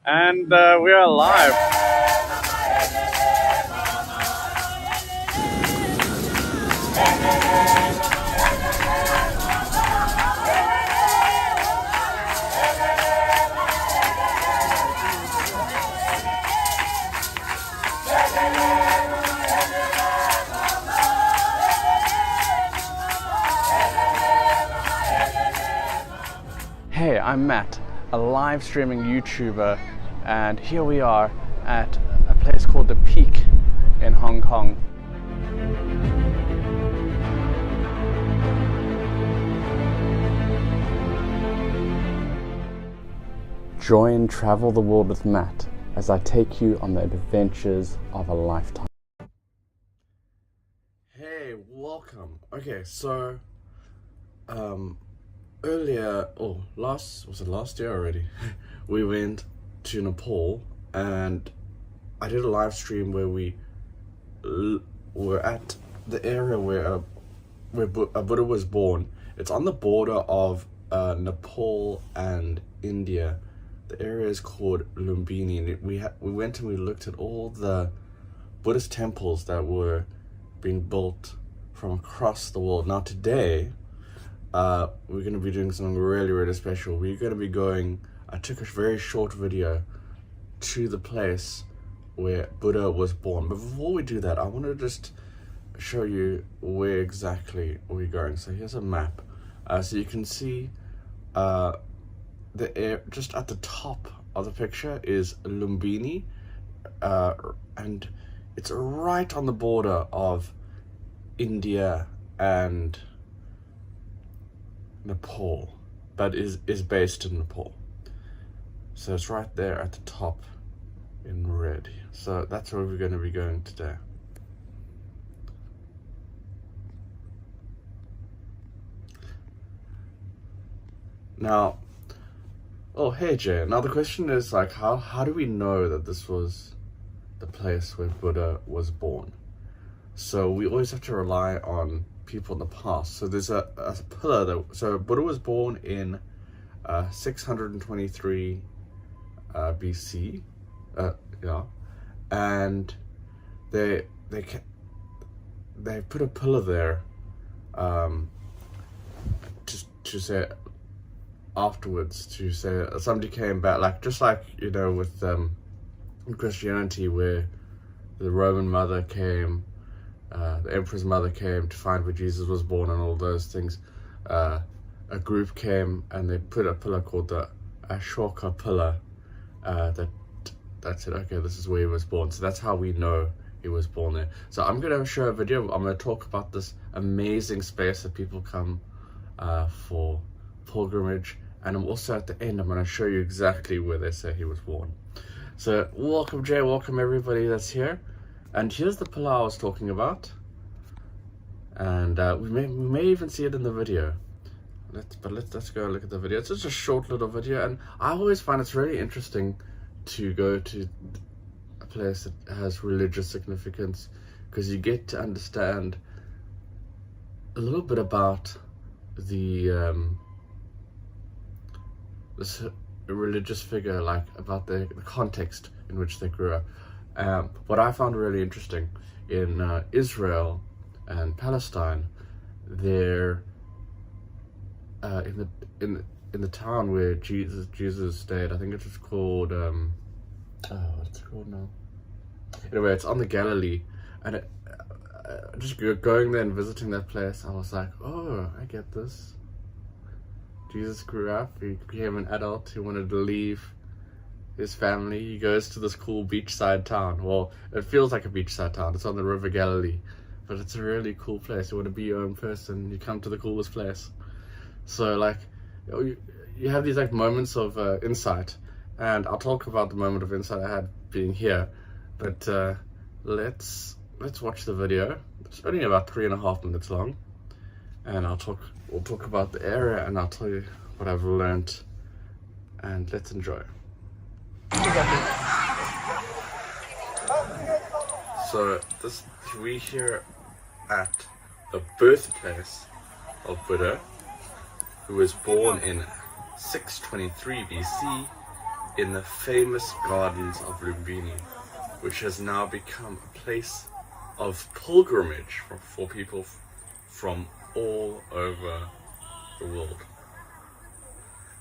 And we are live. Hey, I'm Matt, a live streaming YouTuber, and here we are at a place called The Peak in Hong Kong. Join Travel the World with Matt as I take you on the adventures of a lifetime. Hey, welcome. Okay, so earlier, was it last year already? We went to Nepal, and I did a live stream where we were at the area where a Buddha was born. It's on the border of Nepal and India. The area is called Lumbini, and we went and we looked at all the Buddhist temples that were being built from across the world. Now today, we're going to be doing something really special. We're going to be going, I took a very short video to the place where Buddha was born. But before we do that, I want to just show you where exactly we're going. So here's a map. So you can see the air just at the top of the picture is Lumbini, and it's right on the border of India and Nepal, but is based in Nepal. So it's right there at the top in red. So that's where we're going to be going today. Now, oh hey Jay, now the question is like, how do we know that this was the place where Buddha was born? So we always have to rely on people in the past. So there's a pillar that, so Buddha was born in 623 BC, and they put a pillar there to say afterwards, to say somebody came back, like just like with Christianity, where the Roman mother came, the emperor's mother came to find where Jesus was born and all those things. A group came and they put a pillar called the Ashoka pillar that said, okay, this is where he was born. So that's how we know he was born there. So I'm going to show a video. I'm going to talk about this amazing space that people come for pilgrimage, and I'm also at the end I'm going to show you exactly where they say he was born. So welcome Jay, welcome everybody that's here. And here's the pillar I was talking about, and we may even see it in the video. Let's go look at the video. It's just a short little video, and I always find it's really interesting to go to a place that has religious significance, because you get to understand a little bit about the this religious figure, like about the context in which they grew up. What I found really interesting in Israel and Palestine, they're in the town where Jesus stayed. I think it was called what's it called now? Anyway, it's on the Galilee, and just going there and visiting that place, I was like, oh, I get this. Jesus grew up, he became an adult, he wanted to leave his family. He goes to this cool beachside town. Well, it feels like a beachside town. It's on the River Galilee, but it's a really cool place. You want to be your own person, you come to the coolest place. So like, you have these like moments of insight, and I'll talk about the moment of insight I had being here. But let's watch the video. It's only about 3.5 minutes long, and we'll talk about the area, and I'll tell you what I've learned, and let's enjoy. So we here at the birthplace of Buddha, who was born in 623 BC in the famous gardens of Lumbini, which has now become a place of pilgrimage for people from all over the world.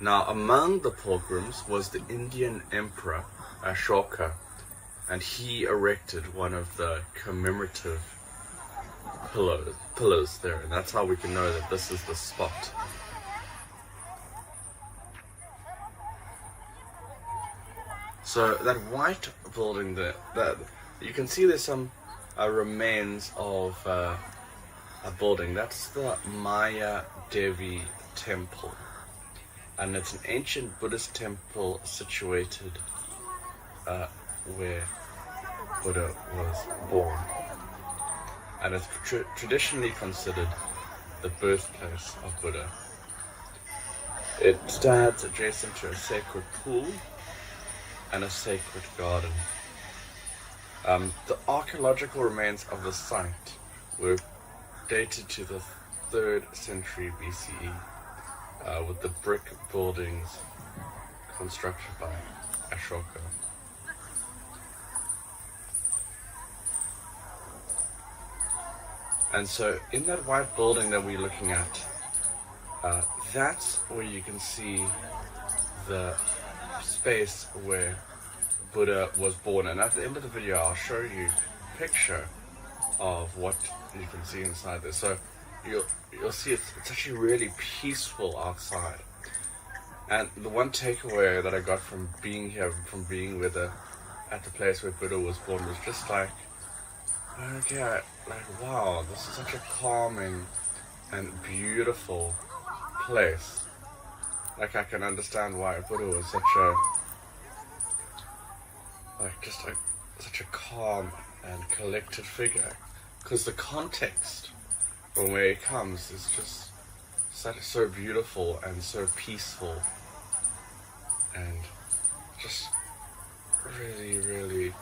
Now, among the pilgrims was the Indian Emperor Ashoka, and he erected one of the commemorative pillars there, and that's how we can know that this is the spot. So that white building there, that you can see there's some remains of a building. That's the Maya Devi temple, and it's an ancient Buddhist temple situated where Buddha was born, and it's traditionally considered the birthplace of Buddha. It stands adjacent to a sacred pool and a sacred garden. The archaeological remains of the site were dated to the 3rd century BCE, with the brick buildings constructed by Ashoka. And so in that white building that we're looking at, that's where you can see the space where Buddha was born. And at the end of the video, I'll show you a picture of what you can see inside there. So you'll see it's actually really peaceful outside. And the one takeaway that I got from being here, from being at the place where Buddha was born, was just like, okay, like, wow, this is such a calming and beautiful place. Like, I can understand why Buddha was such a calm and collected figure, because the context from where he comes is just so beautiful and so peaceful, and just really, really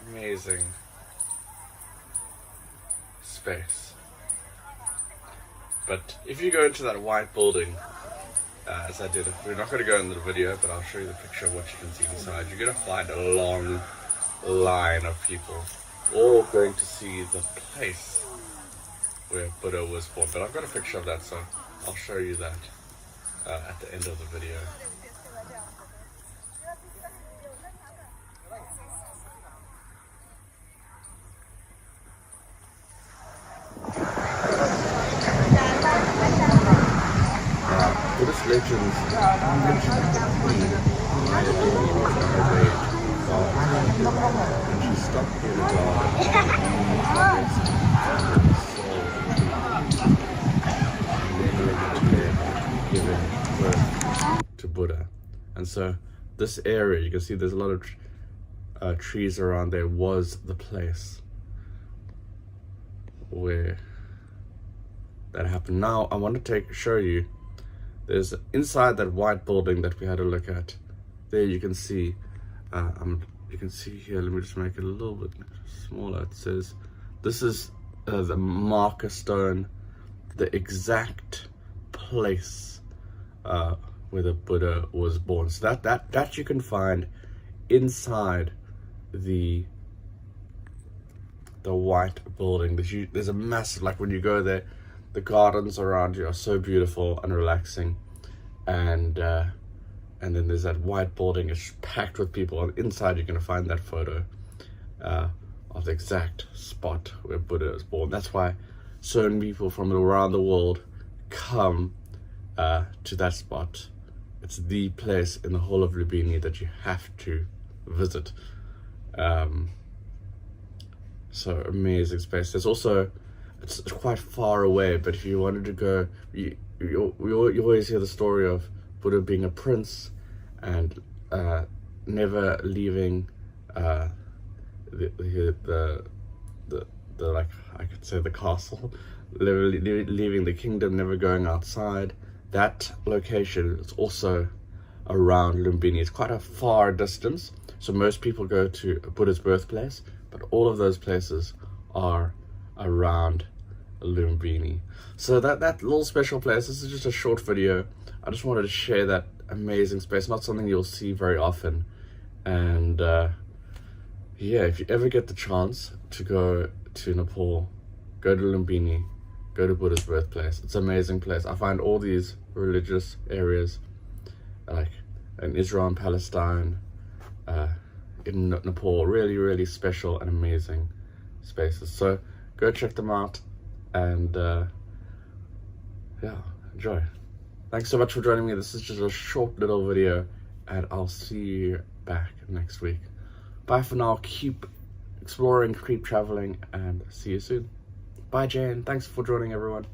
amazing space. But if you go into that white building, as I did, we're not going to go into the video, but I'll show you the picture of what you can see inside. You're going to find a long line of people all going to see the place where Buddha was born. But I've got a picture of that, so I'll show you that at the end of the video. Buddhist legends mention the queen Maya Devi was on her way to God, and she stopped near the garden and the soul and giving birth to Buddha. And so this area, you can see there's a lot of trees around there, was the place where that happened. Now I want to show you. There's inside that white building that we had a look at. There you can see, you can see here, let me just make it a little bit smaller. It says, this is the marker stone, the exact place where the Buddha was born. So that you can find inside the white building. There's a massive, like when you go there, the gardens around you are so beautiful and relaxing, and then there's that white building. It's packed with people, and inside you're going to find that photo of the exact spot where Buddha was born. That's why so many people from around the world come to that spot. It's the place in the whole of Lumbini that you have to visit. So amazing space. There's also, it's quite far away, but if you wanted to go, you always hear the story of Buddha being a prince and never leaving the like, I could say, the castle, leaving the kingdom, never going outside. That location is also around Lumbini. It's quite a far distance, so most people go to Buddha's birthplace, but all of those places are around Lumbini. So that little special place, this is just a short video. I just wanted to share that amazing space, not something you'll see very often. And yeah, if you ever get the chance to go to Nepal, go to Lumbini, go to Buddha's birthplace. It's an amazing place. I find all these religious areas, like in Israel and Palestine, in Nepal, really, really special and amazing spaces. So go check them out, and yeah, enjoy. Thanks so much for joining me. This is just a short little video, and I'll see you back next week. Bye for now. Keep exploring, keep traveling, and see you soon. Bye, Jane. Thanks for joining, everyone.